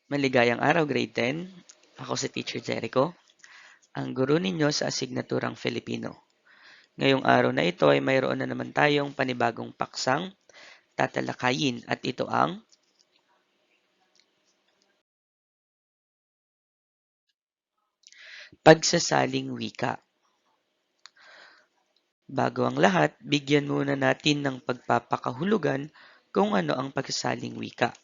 Maligayang araw, Grade 10. Ako si Teacher Jericho, ang guro ninyo sa asignaturang Filipino. Ngayong araw na ito ay mayroon na naman tayong panibagong paksang tatalakayin at ito ang pagsasaling wika. Bago ang lahat, bigyan muna natin ng pagpapakahulugan kung ano ang pagsasaling wika.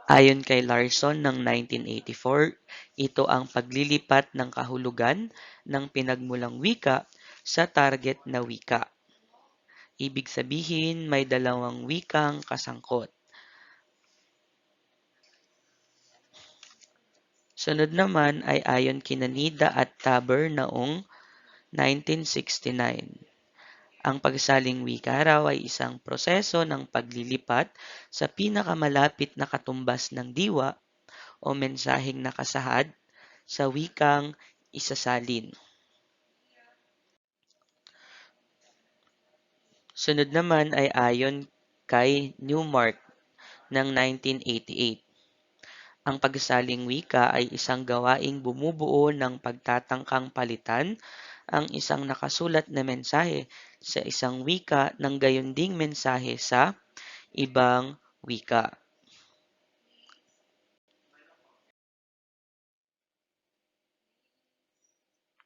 Ayon kay Larson ng 1984, ito ang paglilipat ng kahulugan ng pinagmulang wika sa target na wika. Ibig sabihin, may dalawang wikang kasangkot. Sunod naman ay ayon kina Nida at Taber noong 1969. Ang pagsaling wika raw ay isang proseso ng paglilipat sa pinakamalapit na katumbas ng diwa o mensaheng nakasahad sa wikang isasalin. Sunod naman ay ayon kay Newmark ng 1988. Ang pagsasaling wika ay isang gawaing bumubuo ng pagtatangkang palitan ang isang nakasulat na mensahe sa isang wika ng gayon ding mensahe sa ibang wika.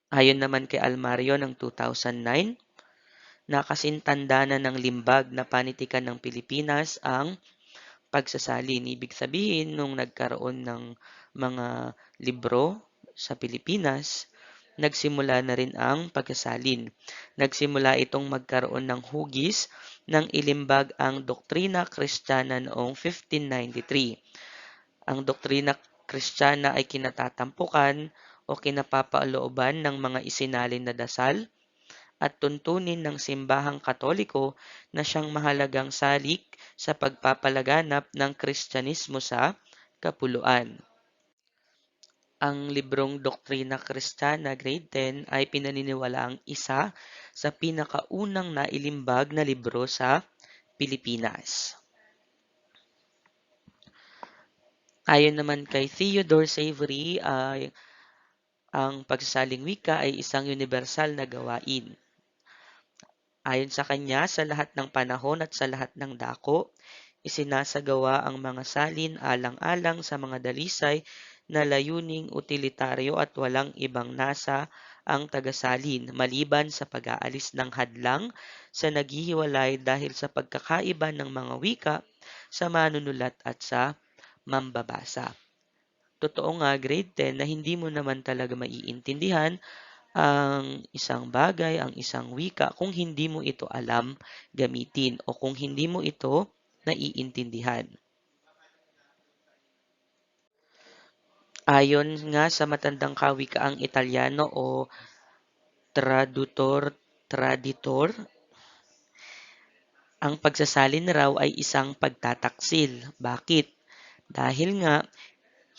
Ayon naman kay Almario ng 2009, nakasintanda na ng limbag na panitikan ng Pilipinas ang pagsasalin. Ibig sabihin, nung nagkaroon ng mga libro sa Pilipinas, nagsimula na rin ang pagsasalin. Nagsimula itong magkaroon ng hugis ng ilimbag ang doktrina Kristiyana noong 1593. Ang doktrina Kristiyana ay kinatatampukan o kinapapalooban ng mga isinalin na dasal at tuntunin ng simbahang Katoliko na siyang mahalagang salik sa pagpapalaganap ng Kristyanismo sa kapuluan. Ang librong Doktrina Kristiyana Grade 10 ay pinaniniwalaang isa sa pinakaunang nailimbag na libro sa Pilipinas. Ayon naman kay Theodore Savery, ay ang pagsasaling wika ay isang universal na gawain. Ayon sa kanya, sa lahat ng panahon at sa lahat ng dako, isinasagawa ang mga salin alang-alang sa mga dalisay na layuning utilitaryo at walang ibang nasa ang tagasalin maliban sa pag-aalis ng hadlang sa naghihiwalay dahil sa pagkakaiba ng mga wika sa manunulat at sa mambabasa. Totoo nga, grade 10, na hindi mo naman talaga maiintindihan ang isang bagay, ang isang wika kung hindi mo ito alam gamitin o kung hindi mo ito naiintindihan. Ayon nga sa matandang kawikaang Italyano o traditor, ang pagsasalin raw ay isang pagtataksil. Bakit? Dahil nga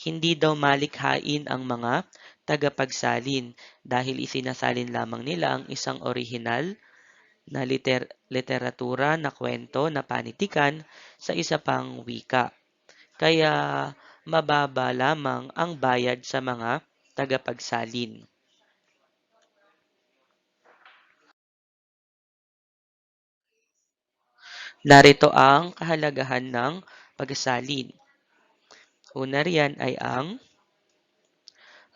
hindi daw malikhain ang mga tagapagsalin dahil isinasalin lamang nila ang isang orihinal na literatura na kwento na panitikan sa isa pang wika. Kaya mababa lamang ang bayad sa mga tagapagsalin. Narito ang kahalagahan ng pagsasalin. Una riyan ay ang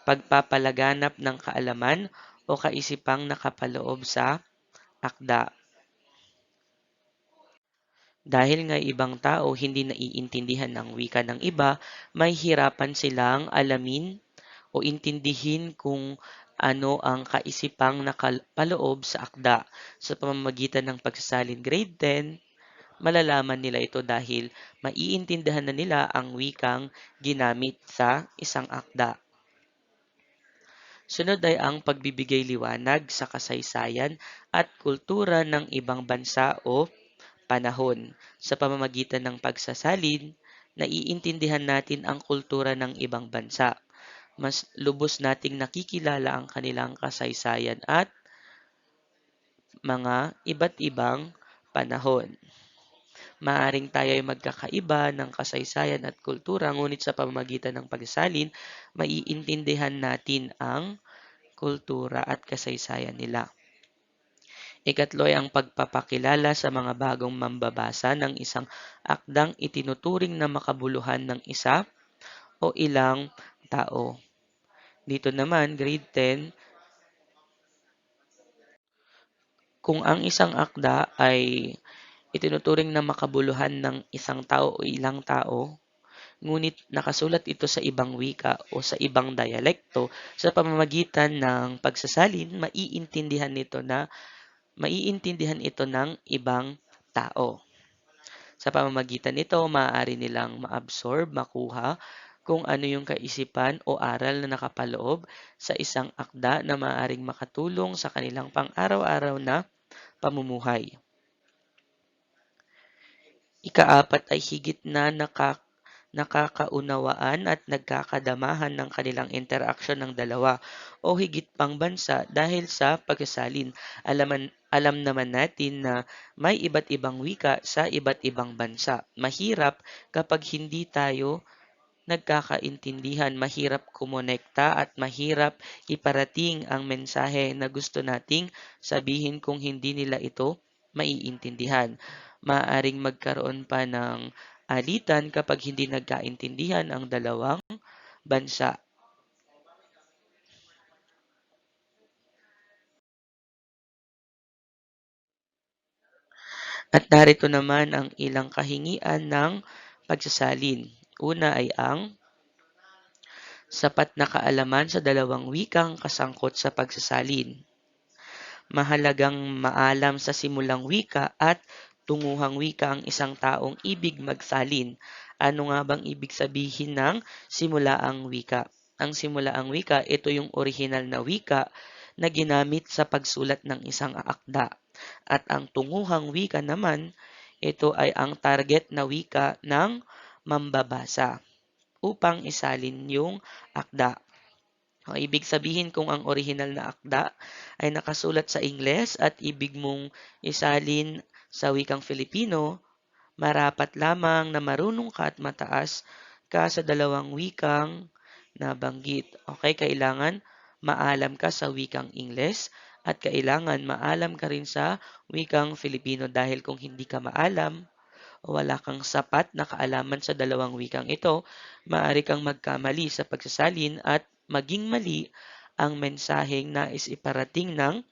pagpapalaganap ng kaalaman o kaisipang nakapaloob sa akda. Dahil nga ibang tao hindi naiintindihan ang wika ng iba, may hirapan silang alamin o intindihin kung ano ang kaisipang nakapaloob sa akda. Sa pamamagitan ng pagsasalin grade 10, malalaman nila ito dahil maiintindihan na nila ang wikang ginamit sa isang akda. Sunod ay ang pagbibigay liwanag sa kasaysayan at kultura ng ibang bansa o panahon. Sa pamamagitan ng pagsasalin, naiintindihan natin ang kultura ng ibang bansa. Mas lubos nating nakikilala ang kanilang kasaysayan at mga iba't ibang panahon. Maaaring tayo ay magkakaiba ng kasaysayan at kultura, ngunit sa pamamagitan ng pagsasalin, maiintindihan natin ang kultura at kasaysayan nila. Ikatlo ay ang pagpapakilala sa mga bagong mambabasa ng isang akdang itinuturing na makabuluhan ng isa o ilang tao. Dito naman, grade 10, kung ang isang akda ay itinuturing na makabuluhan ng isang tao o ilang tao, ngunit nakasulat ito sa ibang wika o sa ibang dialekto, sa pamamagitan ng pagsasalin, maiintindihan ito ng ibang tao. Sa pamamagitan nito, maaari nilang ma-absorb, makuha kung ano yung kaisipan o aral na nakapaloob sa isang akda na maaaring makatulong sa kanilang pang-araw-araw na pamumuhay. Ikaapat ay higit na nakakaunawaan at nagkakadamahan ng kanilang interaksyon ng dalawa o higit pang bansa dahil sa pagsasalin. Alam naman natin na may iba't ibang wika sa iba't ibang bansa. Mahirap kapag hindi tayo nagkakaintindihan, mahirap kumonekta at mahirap iparating ang mensahe na gusto nating sabihin kung hindi nila ito maiintindihan. Maaaring magkaroon pa ng alitan kapag hindi nagkaintindihan ang dalawang bansa. At narito naman ang ilang kahingian ng pagsasalin. Una ay ang sapat na kaalaman sa dalawang wikang kasangkot sa pagsasalin. Mahalagang maalam sa simulang wika at tunguhang wika ang isang taong ibig magsalin. Ano nga bang ibig sabihin ng simulaang wika? Ang simulaang wika, ito yung orihinal na wika na ginamit sa pagsulat ng isang akda. At ang tunguhang wika naman, ito ay ang target na wika ng mambabasa upang isalin yung akda. Ang ibig sabihin, kung ang orihinal na akda ay nakasulat sa Ingles at ibig mong isalin sa wikang Filipino, marapat lamang na marunong ka at mataas ka sa dalawang wikang nabanggit. Okay, kailangan maalam ka sa wikang Ingles at kailangan maalam ka rin sa wikang Filipino, dahil kung hindi ka maalam o wala kang sapat na kaalaman sa dalawang wikang ito, maaari kang magkamali sa pagsasalin at maging mali ang mensaheng nais iparating ng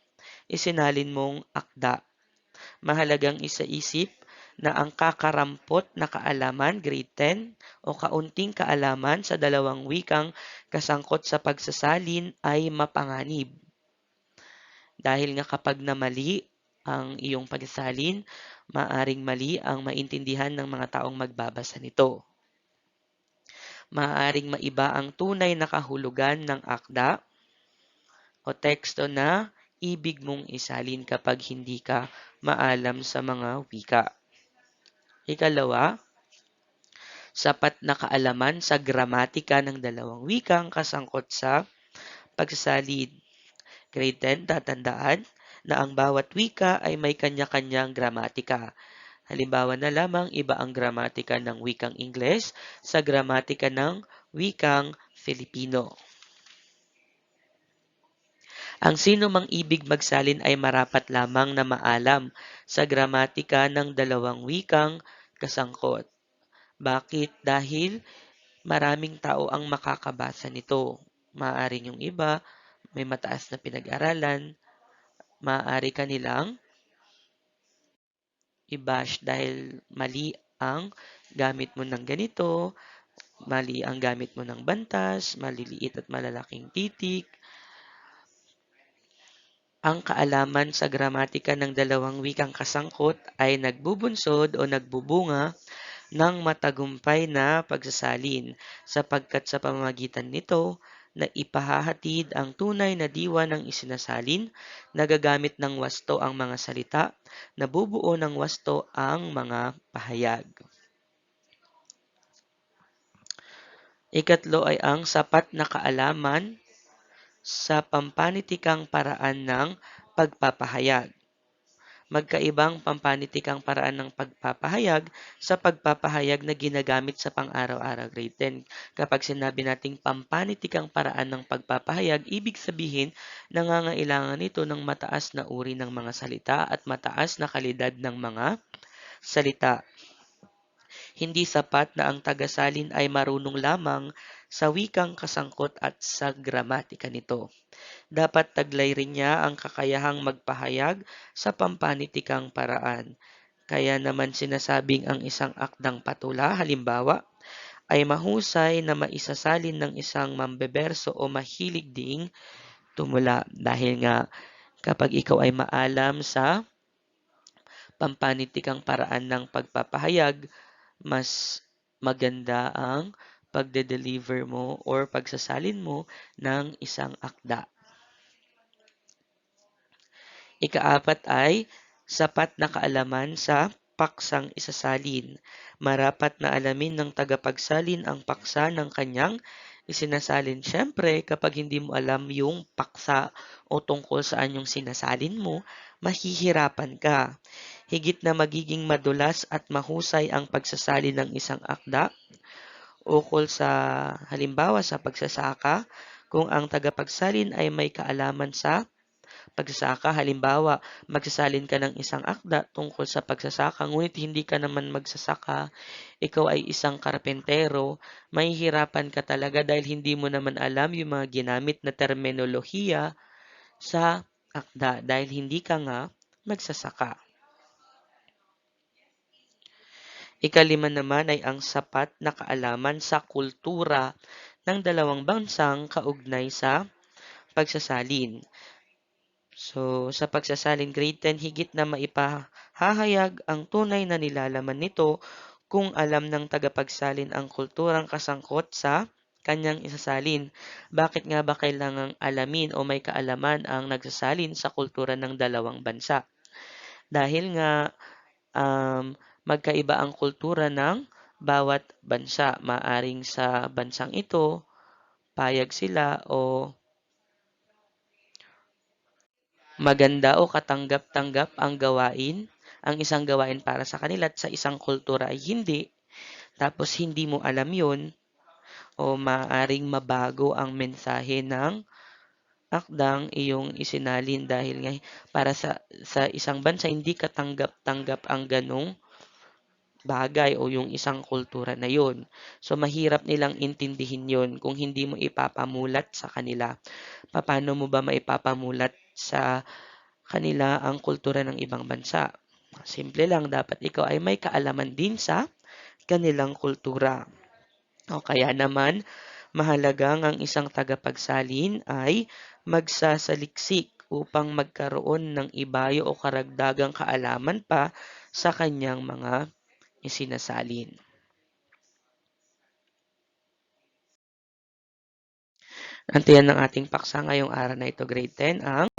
isinalin mong akda. Mahalagang isaisip na ang kakarampot na kaalaman, grade 10, o kaunting kaalaman sa dalawang wikang kasangkot sa pagsasalin ay mapanganib. Dahil nga kapag namali ang iyong pagsasalin, maaring mali ang maintindihan ng mga taong magbabasa nito. Maaring maiba ang tunay na kahulugan ng akda o teksto na ibig mong isalin kapag hindi ka maalam sa mga wika. Ikalawa, sapat na kaalaman sa gramatika ng dalawang wikang kasangkot sa pagsasalin. Grade 10, tatandaan na ang bawat wika ay may kanya-kanyang gramatika. Halimbawa na lamang, iba ang gramatika ng wikang Ingles sa gramatika ng wikang Filipino. Ang sino mang ibig magsalin ay marapat lamang na maalam sa gramatika ng dalawang wikang kasangkot. Bakit? Dahil maraming tao ang makakabasa nito. Maaaring yung iba may mataas na pinag-aralan, maaari kanilang i-bash dahil mali ang gamit mo ng ganito, mali ang gamit mo ng bantas, maliliit at malalaking titik. Ang kaalaman sa gramatika ng dalawang wikang kasangkot ay nagbubunsod o nagbubunga ng matagumpay na pagsasalin, sapagkat sa pamamagitan nito na ipahahatid ang tunay na diwa ng isinasalin, nagagamit ng wasto ang mga salita, nabubuo ng wasto ang mga pahayag. Ikatlo ay ang sapat na kaalaman sa pampanitikang paraan ng pagpapahayag. magkaibang pampanitikang paraan ng pagpapahayag sa pagpapahayag na ginagamit sa pang-araw-araw. Grade 10. Kapag sinabi nating pampanitikang paraan ng pagpapahayag, ibig sabihin nangangailangan ito ng mataas na uri ng mga salita at mataas na kalidad ng mga salita. Hindi sapat na ang tagasalin ay marunong lamang sa wikang kasangkot at sa gramatika nito. Dapat taglay rin niya ang kakayahang magpahayag sa pampanitikang paraan. Kaya naman sinasabing ang isang akdang patula, halimbawa, ay mahusay na maisasalin ng isang mambeberso o mahilig ding tumula. Dahil nga kapag ikaw ay maalam sa pampanitikang paraan ng pagpapahayag, mas maganda ang pagde-deliver mo or pagsasalin mo ng isang akda. Ikaapat ay sapat na kaalaman sa paksang isasalin. Marapat na alamin ng tagapagsalin ang paksa ng kanyang isinasalin. Siyempre, kapag hindi mo alam yung paksa o tungkol saan yung sinasalin mo, mahihirapan ka. Higit na magiging madulas at mahusay ang pagsasalin ng isang akda ukol sa halimbawa sa pagsasaka, kung ang tagapagsalin ay may kaalaman sa pagsasaka. Halimbawa, magsasalin ka ng isang akda tungkol sa pagsasaka, ngunit hindi ka naman magsasaka, ikaw ay isang karpentero, mahihirapan ka talaga dahil hindi mo naman alam yung mga ginamit na terminolohiya sa akda dahil hindi ka nga magsasaka. Ikalima naman ay ang sapat na kaalaman sa kultura ng dalawang bansang kaugnay sa pagsasalin. So, sa pagsasalin grade 10, higit na maipahahayag ang tunay na nilalaman nito kung alam ng tagapagsalin ang kulturang kasangkot sa kanyang isasalin. Bakit nga ba kailangang alamin o may kaalaman ang nagsasalin sa kultura ng dalawang bansa? Dahil nga magkaiba ang kultura ng bawat bansa. Maaring sa bansang ito, payag sila o maganda o katanggap-tanggap ang gawain, ang isang gawain para sa kanila at sa isang kultura ay hindi. Tapos hindi mo alam yun o maaring mabago ang mensahe ng akdang iyong isinalin dahil nga para sa isang bansa hindi katanggap-tanggap ang ganong bagay o yung isang kultura na yun. So, mahirap nilang intindihin yun kung hindi mo ipapamulat sa kanila. Paano mo ba maipapamulat sa kanila ang kultura ng ibang bansa? Simple lang, dapat ikaw ay may kaalaman din sa kanilang kultura. O kaya naman, mahalagang ang isang tagapagsalin ay magsasaliksik upang magkaroon ng ibayo o karagdagang kaalaman pa sa kanyang mga isinasalin. Antayan ng ating paksa ngayong araw na ito, grade 10, ang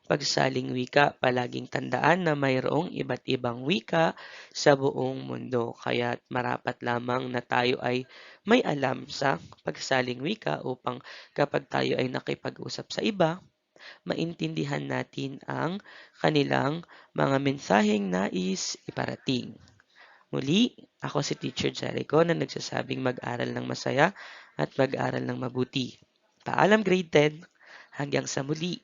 pagsasaling wika. Palaging tandaan na mayroong iba't ibang wika sa buong mundo. Kaya marapat lamang na tayo ay may alam sa pagsasaling wika upang kapag tayo ay nakipag-usap sa iba, maintindihan natin ang kanilang mga mensaheng nais iparating. Muli, ako si Teacher Jericho na nagsasabing mag-aral ng masaya at mag-aral ng mabuti. Paalam grade 10, hanggang sa muli.